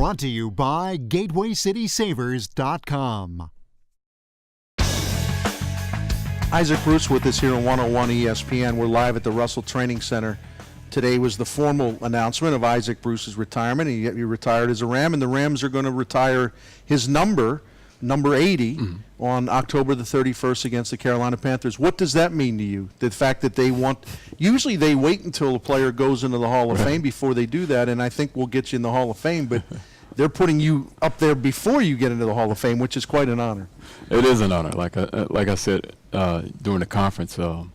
Brought to you by GatewayCitySavers.com. Isaac Bruce with us here on 101 ESPN. We're live at the Russell Training Center. Today was the formal announcement of Isaac Bruce's retirement. He retired as a Ram, and the Rams are going to retire his number 80, on October the 31st against the Carolina Panthers. What does that mean to you? The fact that usually they wait until a player goes into the Hall of Fame before they do that, and I think we'll get you in the Hall of Fame, but they're putting you up there before you get into the Hall of Fame, which is quite an honor. It is an honor. Like I said during the conference, the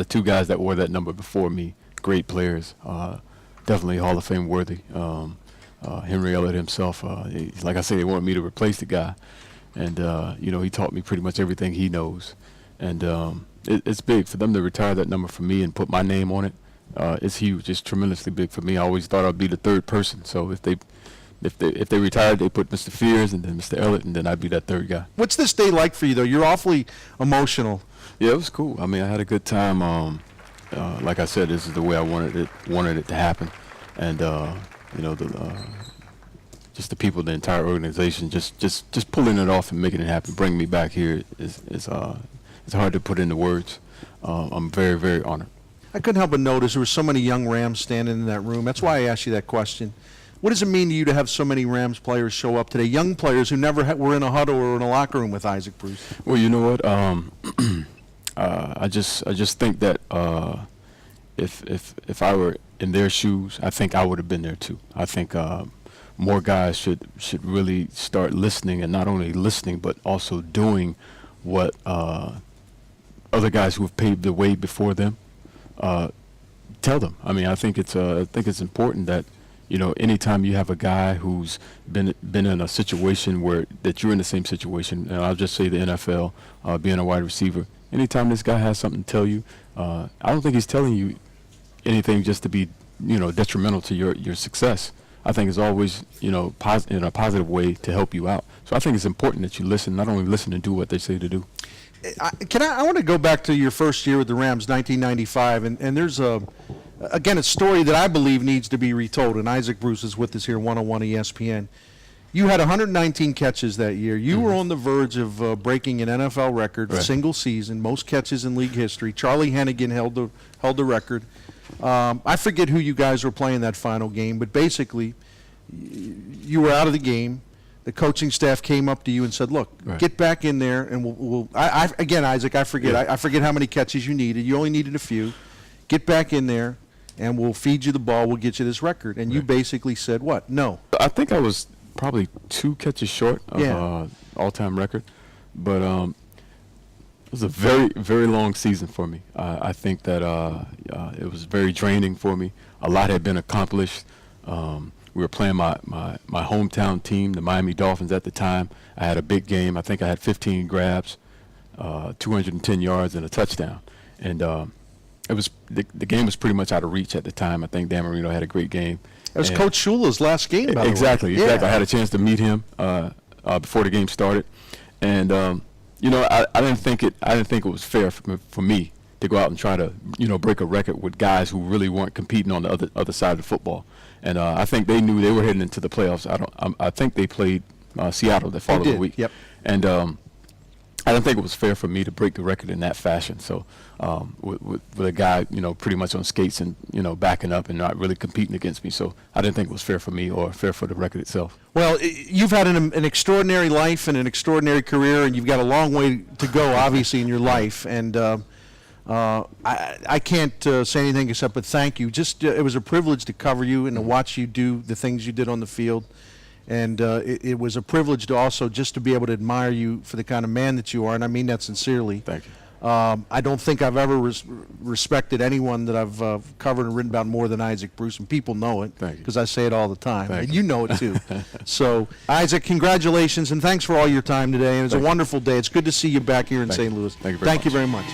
two guys that wore that number before me, great players, definitely Hall of Fame worthy. Henry Elliott himself, like I said, they wanted me to replace the guy, and he taught me pretty much everything he knows, and it's big for them to retire that number for me and put my name on it. It's huge. It's tremendously big for me. I always thought I'd be the third person. So if they retired, they put Mr. Fears and then Mr. Elliott, and then I'd be that third guy. What's this day like for you, though? You're awfully emotional. Yeah, it was cool. I mean, I had a good time. Like I said, this is the way I wanted it to happen, and just the people, the entire organization, just pulling it off and making it happen, bringing me back here is it's hard to put into words. I'm very, very honored. I couldn't help but notice there were so many young Rams standing in that room. That's why I asked you that question. What does it mean to you to have so many Rams players show up today? Young players who never were in a huddle or in a locker room with Isaac Bruce. Well, you know what? I just think that if I were in their shoes, I think I would have been there too. I think more guys should really start listening, and not only listening but also doing what other guys who have paved the way before them tell them. I mean, I think it's important that anytime you have a guy who's been in a situation that you're in the same situation, and I'll just say the NFL, being a wide receiver. Anytime this guy has something to tell you, I don't think he's telling you anything just to be detrimental to your success. I think it's always in a positive way to help you out. So I think it's important that you listen, not only listen and do what they say to do. I want to go back to your first year with the Rams, 1995, and there's a story that I believe needs to be retold, and Isaac Bruce is with us here, 101 ESPN. You had 119 catches that year. You were on the verge of breaking an NFL record, single season, most catches in league history. Charlie Hennigan held the record. I forget who you guys were playing that final game, but basically you were out of the game. The coaching staff came up to you and said, "Look, get back in there, and we'll." Again, Isaac, I forget. I forget how many catches you needed. You only needed a few. Get back in there, and we'll feed you the ball. We'll get you this record. And you basically said, "What? No." I think I was probably 2 catches short of all-time record, but it was a very, very long season for me. I think that it was very draining for me. A lot had been accomplished. We were playing my hometown team, the Miami Dolphins at the time. I had a big game. I think I had 15 grabs, 210 yards, and a touchdown. And it was the game was pretty much out of reach at the time. I think Dan Marino had a great game. It was Coach Shula's last game, by the way. Exactly. I had a chance to meet him before the game started, and I didn't think it was fair for me to go out and try to break a record with guys who really weren't competing on the other side of the football. And I think they knew they were heading into the playoffs. I think they played Seattle the following week. Yep. And I don't think it was fair for me to break the record in that fashion. So with a guy, pretty much on skates and, backing up and not really competing against me. So I didn't think it was fair for me or fair for the record itself. Well, you've had an extraordinary life and an extraordinary career, and you've got a long way to go, obviously, in your life. And I can't say anything except but thank you. It was a privilege to cover you and to watch you do the things you did on the field. And it was a privilege to also just to be able to admire you for the kind of man that you are, and I mean that sincerely. Thank you. I don't think I've ever respected anyone that I've covered and written about more than Isaac Bruce, and people know it because I say it all the time, and you know it too. So, Isaac, congratulations, and thanks for all your time today. It was a wonderful day. It's good to see you back here in St. Louis. Thank you very much.